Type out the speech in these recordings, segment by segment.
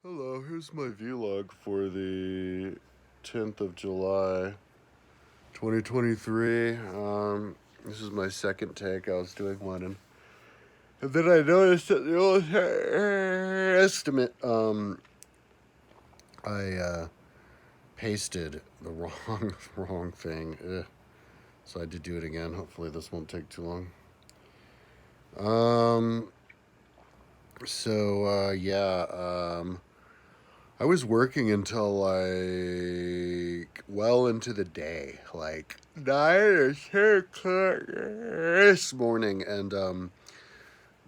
Hello, here's my vlog for the 10th of July, 2023. This is my second take. I was doing one, and then I noticed that the old estimate, I pasted the wrong thing. Ugh. So I had to do it again. Hopefully this won't take too long. I was working until like well into the day, like 9 or 10 o'clock this morning, and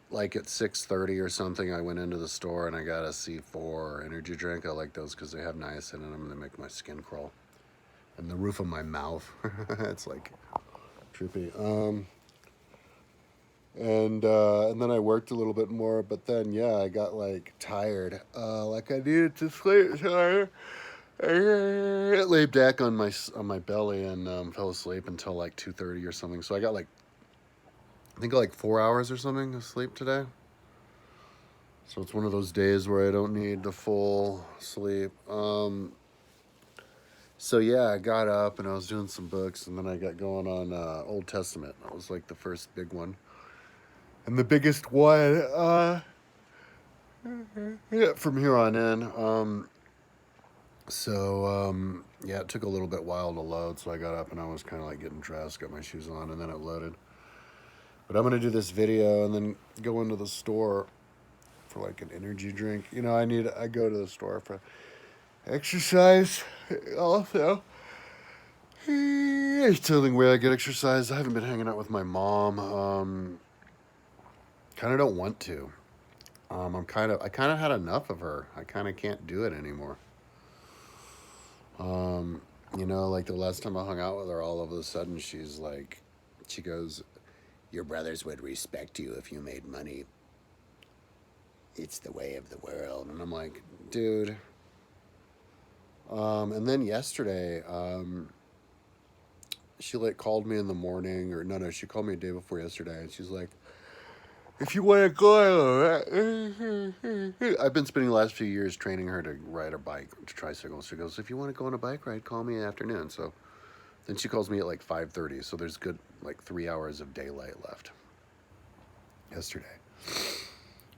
like at 6:30 or something, I went into the store and I got a C4 energy drink. I like those because they have niacin in them and they make my skin crawl, and the roof of my mouth. It's like trippy. And then I worked a little bit more, but then yeah, I got like tired, like I needed to sleep, so I laid back on my belly and fell asleep until like 2:30 or something. So I got like I think like 4 hours or something of sleep today. So it's one of those days where I don't need the full sleep. So yeah, I got up and I was doing some books, and then I got going on Old Testament. That was like the first big one. And the biggest one, yeah, from here on in. Yeah, it took a little bit while to load, so I got up and I was kind of like getting dressed, got my shoes on, and then it loaded. But I'm gonna do this video and then go into the store for like an energy drink. You know, I go to the store for exercise also. It's the only way I get exercise. I haven't been hanging out with my mom. Kind of don't want to. I kind of had enough of her. I kind of can't do it anymore. You know, like the last time I hung out with her, all of a sudden she goes, "Your brothers would respect you if you made money. It's the way of the world." And I'm like, dude. And then yesterday, she like called me in the morning, or no, she called me a day before yesterday, and she's like, "If you want to go," I've been spending the last few years training her to ride a bike, to tricycle. She goes, "If you want to go on a bike ride, call me in the afternoon." So then she calls me at like 5:30. So there's good like 3 hours of daylight left. Yesterday.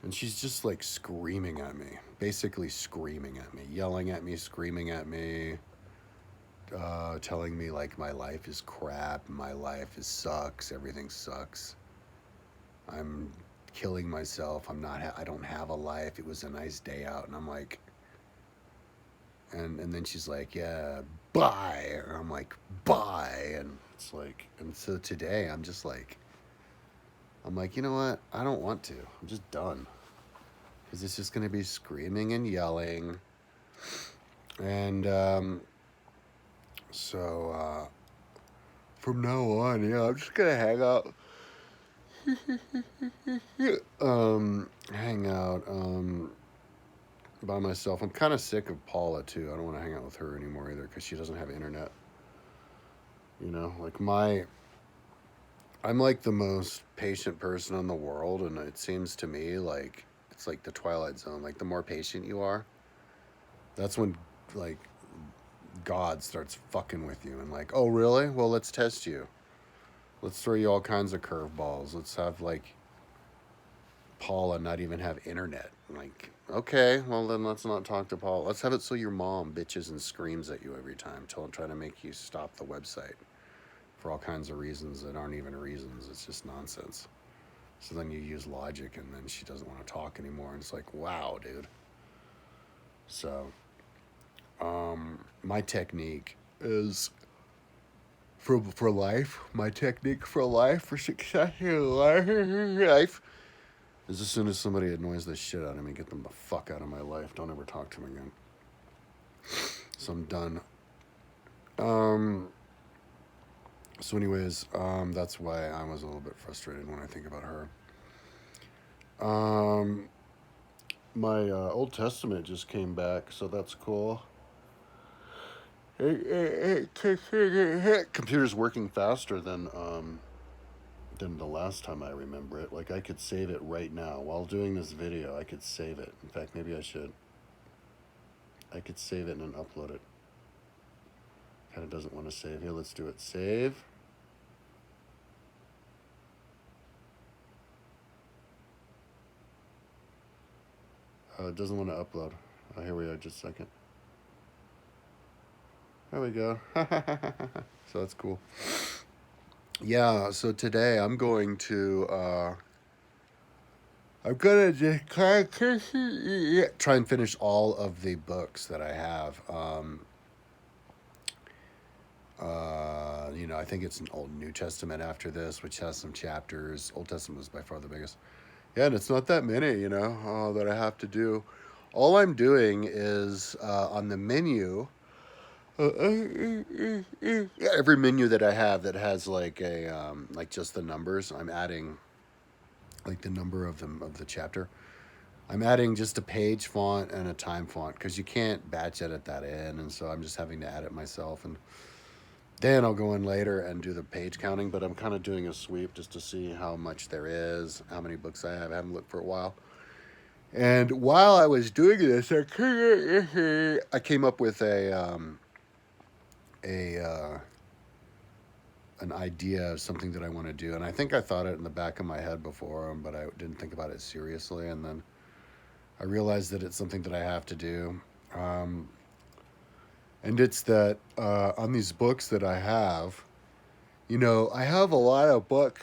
And she's just like screaming at me, basically screaming at me, yelling at me, screaming at me, telling me like my life is crap, my life is sucks, everything sucks. I'm killing myself. I don't have a life. It was a nice day out, and I'm like, and then she's like, "Yeah, bye." And I'm like, "Bye." And it's like, and so today I'm like, you know what? I don't want to. I'm just done. Because it's just going to be screaming and yelling. And from now on, yeah, I'm just going to hang out by myself. I'm kind of sick of Paula, too. I don't want to hang out with her anymore either because she doesn't have internet. You know, I'm like the most patient person in the world, and it seems to me like it's like the Twilight Zone. Like, the more patient you are, that's when, like, God starts fucking with you and like, "Oh, really? Well, let's test you. Let's throw you all kinds of curveballs. Let's have like Paula not even have internet." Like, okay, well then let's not talk to Paula. Let's have it so your mom bitches and screams at you every time, trying to make you stop the website for all kinds of reasons that aren't even reasons. It's just nonsense. So then you use logic, and then she doesn't want to talk anymore. And it's like, wow, dude. So, my technique is for life. My technique for life, for success in life, is as soon as somebody annoys the shit out of me, get them the fuck out of my life. Don't ever talk to them again. So I'm done. Um. So, anyways, that's why I was a little bit frustrated when I think about her. Um. My Old Testament just came back, so that's cool. Computer's working faster than the last time I remember it. Like, I could save it right now while doing this video. I could save it. In fact, maybe I should. I could save it and then upload it. Kind of doesn't want to save. Here, let's do it. Save. It doesn't want to upload. Oh, here we are, just a second. There we go. So that's cool. Yeah, so today I'm going to just try and finish all of the books that I have. I think it's an Old New Testament after this, which has some chapters. Old Testament was by far the biggest. Yeah, and it's not that many, that I have to do. All I'm doing is on the menu. Every menu that I have that has like like just the numbers, I'm adding like the number of the chapter. I'm adding just a page font and a time font because you can't batch edit that in, and so I'm just having to add it myself. And then I'll go in later and do the page counting, but I'm kind of doing a sweep just to see how much there is, how many books I have. I haven't looked for a while. And while I was doing this, I came up with an idea of something that I want to do, and I think I thought it in the back of my head before, but I didn't think about it seriously, and then I realized that it's something that I have to do. And it's that on these books that I have, I have a lot of books.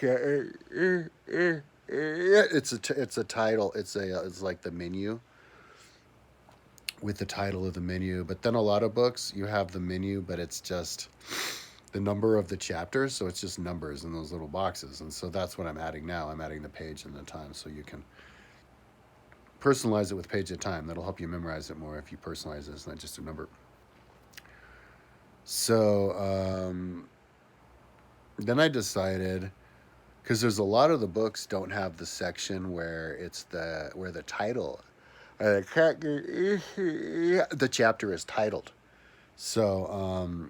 It's a title. It's like the menu with the title of the menu. But then a lot of books you have the menu, but it's just the number of the chapters, so it's just numbers in those little boxes. And so that's what I'm adding now. I'm adding the page and the time, so you can personalize it with page at time. That'll help you memorize it more if you personalize it. It's not just a number. So then I decided, because there's a lot of the books don't have the section where it's where the title, the chapter is titled. So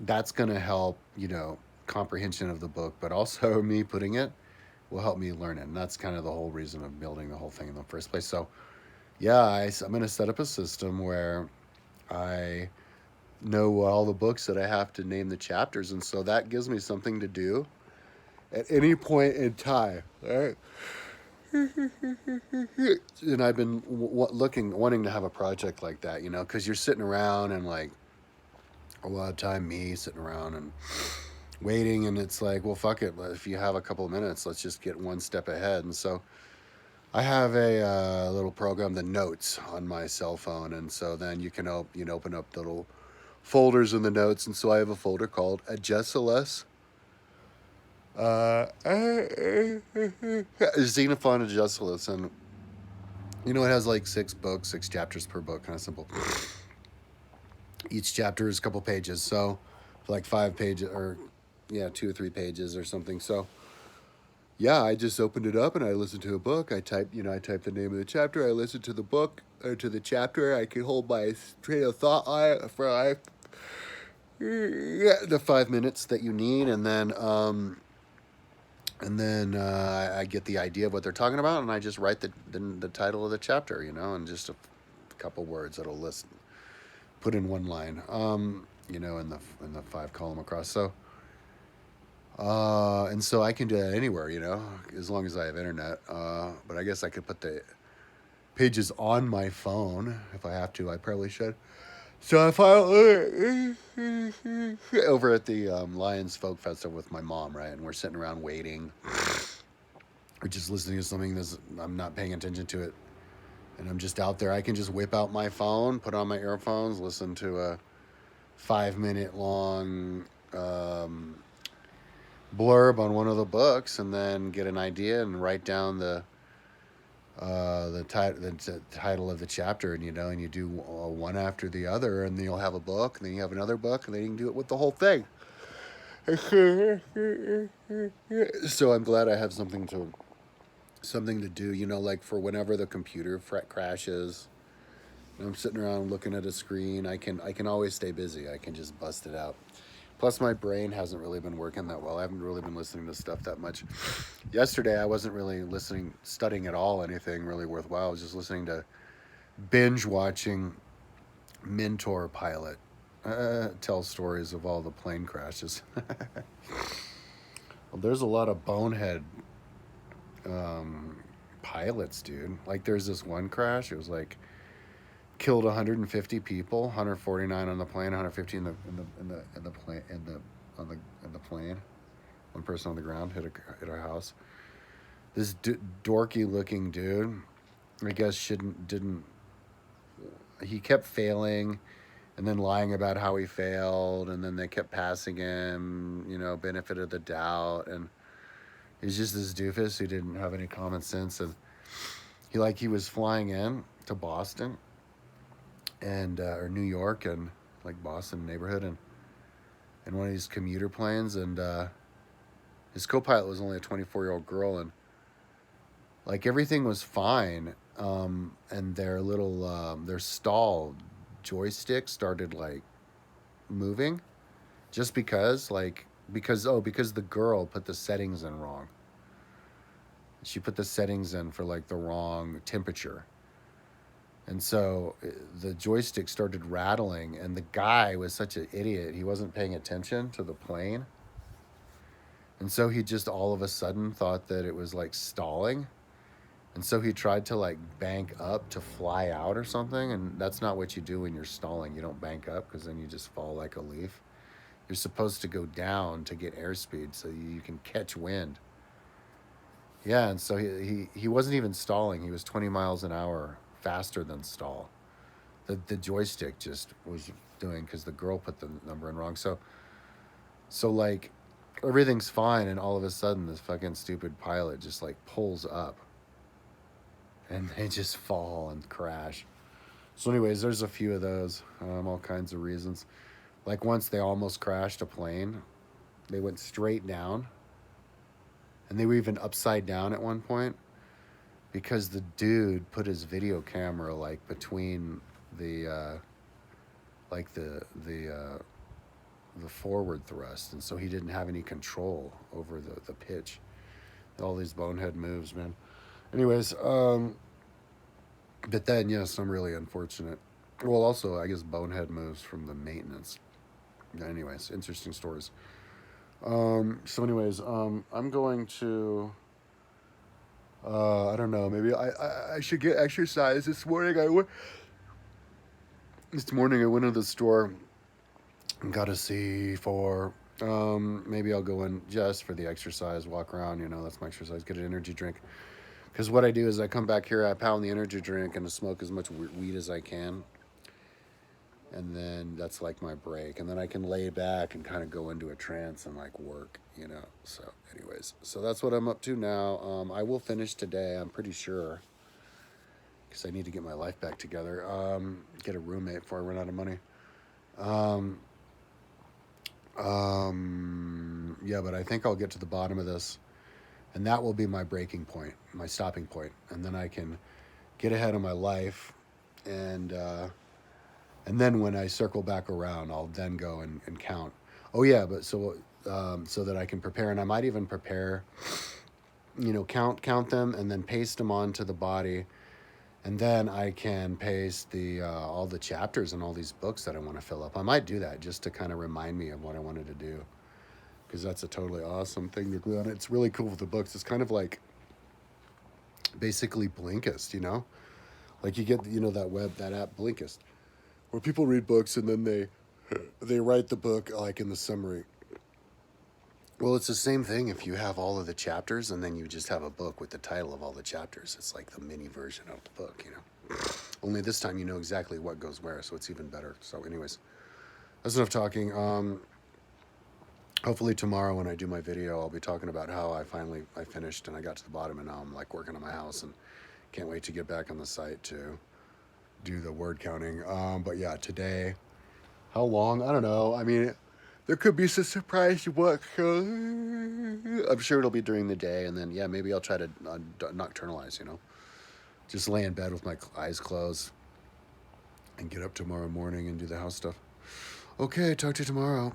that's going to help, comprehension of the book, but also me putting it will help me learn it. And that's kind of the whole reason of building the whole thing in the first place. So yeah, I'm going to set up a system where I know all the books that I have to name the chapters. And so that gives me something to do at any point in time. Right? And I've been wanting to have a project like that, because you're sitting around and like a lot of time me sitting around and waiting, and it's like, well, fuck it. If you have a couple of minutes, let's just get one step ahead. And so I have a little program, the Notes, on my cell phone, and so then you can open up the little folders in the Notes, and so I have a folder called Agesilas. Xenophon Agesilas, and it has like 6 books, 6 chapters per book, kind of simple. Each chapter is a couple pages, so like 5 pages, or 2 or 3 pages or something. So yeah, I just opened it up and I listened to a book. I typed the name of the chapter. I listened to the book or to the chapter. I can hold my train of thought on it for the 5 minutes that you need, and then I get the idea of what they're talking about, and I just write the title of the chapter, and just a couple words that'll put in one line, in the 5 column across. So. And so I can do that anywhere, as long as I have internet. But I guess I could put the pages on my phone if I have to. I probably should. So if I over at the Lions Folk Festival with my mom, right, and we're sitting around waiting, or just listening to something I'm not paying attention to it, and I'm just out there, I can just whip out my phone, put on my earphones, listen to a 5-minute long blurb on one of the books, and then get an idea and write down the title of the chapter, and and you do one after the other, and then you'll have a book, and then you have another book, and then you can do it with the whole thing. So I'm glad I have something to do, like for whenever the computer crashes, and I'm sitting around looking at a screen, I can always stay busy. I can just bust it out. Plus, my brain hasn't really been working that well. I haven't really been listening to stuff that much. Yesterday, I wasn't really studying at all, anything really worthwhile. I was just listening to binge watching Mentor Pilot tell stories of all the plane crashes. Well, there's a lot of bonehead pilots, dude. Like, there's this one crash. It was like killed 150 people, 149 on the plane, 150 in the plane in the plane. One person on the ground hit a house. This dorky looking dude, I guess didn't. He kept failing, and then lying about how he failed, and then they kept passing him, benefit of the doubt, and he's just this doofus who didn't have any common sense. And he was flying in to Boston and or New York, and like Boston neighborhood, and in one of these commuter planes, and his co-pilot was only a 24-year-old girl, and like everything was fine, and their stall joystick started like moving, just because the girl put the settings in wrong. She put the settings in for like the wrong temperature. And so the joystick started rattling, and the guy was such an idiot. He wasn't paying attention to the plane. And so he just all of a sudden thought that it was like stalling. And so he tried to like bank up to fly out or something. And that's not what you do when you're stalling. You don't bank up, because then you just fall like a leaf. You're supposed to go down to get airspeed so you can catch wind. Yeah, and so he wasn't even stalling. He was 20 miles an hour faster than stall. The joystick just was doing, because the girl put the number in wrong. So like everything's fine, and all of a sudden this fucking stupid pilot just like pulls up, and they just fall and crash. So anyways, there's a few of those, all kinds of reasons. Like once they almost crashed a plane. They went straight down, and they were even upside down at one point, because the dude put his video camera like between the forward thrust, and so he didn't have any control over the pitch. All these bonehead moves, man. Anyways, but then yes, I'm really unfortunate. Well, also I guess bonehead moves from the maintenance. Anyways, interesting stories. So anyways, I'm going to I don't know, maybe I should get exercise. This morning I went to the store and got a C4. Maybe I'll go in just for the exercise, walk around, that's my exercise, get an energy drink. Because what I do is I come back here, I pound the energy drink, and I smoke as much weed as I can. And then that's like my break. And then I can lay back and kind of go into a trance and like work, So anyways, so that's what I'm up to now. I will finish today, I'm pretty sure, because I need to get my life back together. Get a roommate before I run out of money. Yeah, but I think I'll get to the bottom of this, and that will be my breaking point, my stopping point. And then I can get ahead of my life, and then when I circle back around, I'll then go and count. Oh yeah, but so that I can prepare, and I might even prepare, count them, and then paste them onto the body, and then I can paste the all the chapters and all these books that I want to fill up. I might do that just to kind of remind me of what I wanted to do, because that's a totally awesome thing to do. And it's really cool with the books. It's kind of like basically Blinkist, like you get that app Blinkist, where people read books and then they write the book like in the summary. Well, it's the same thing if you have all of the chapters and then you just have a book with the title of all the chapters. It's like the mini version of the book, Only this time you know exactly what goes where, so it's even better. So anyways, that's enough talking. Hopefully tomorrow when I do my video, I'll be talking about how I finished and I got to the bottom, and now I'm like working on my house and can't wait to get back on the site to do the word counting. But yeah, today, how long? I don't know. I mean, there could be some surprise work. I'm sure it'll be during the day, and then, yeah, maybe I'll try to nocturnalize, Just lay in bed with my eyes closed and get up tomorrow morning and do the house stuff. Okay, talk to you tomorrow.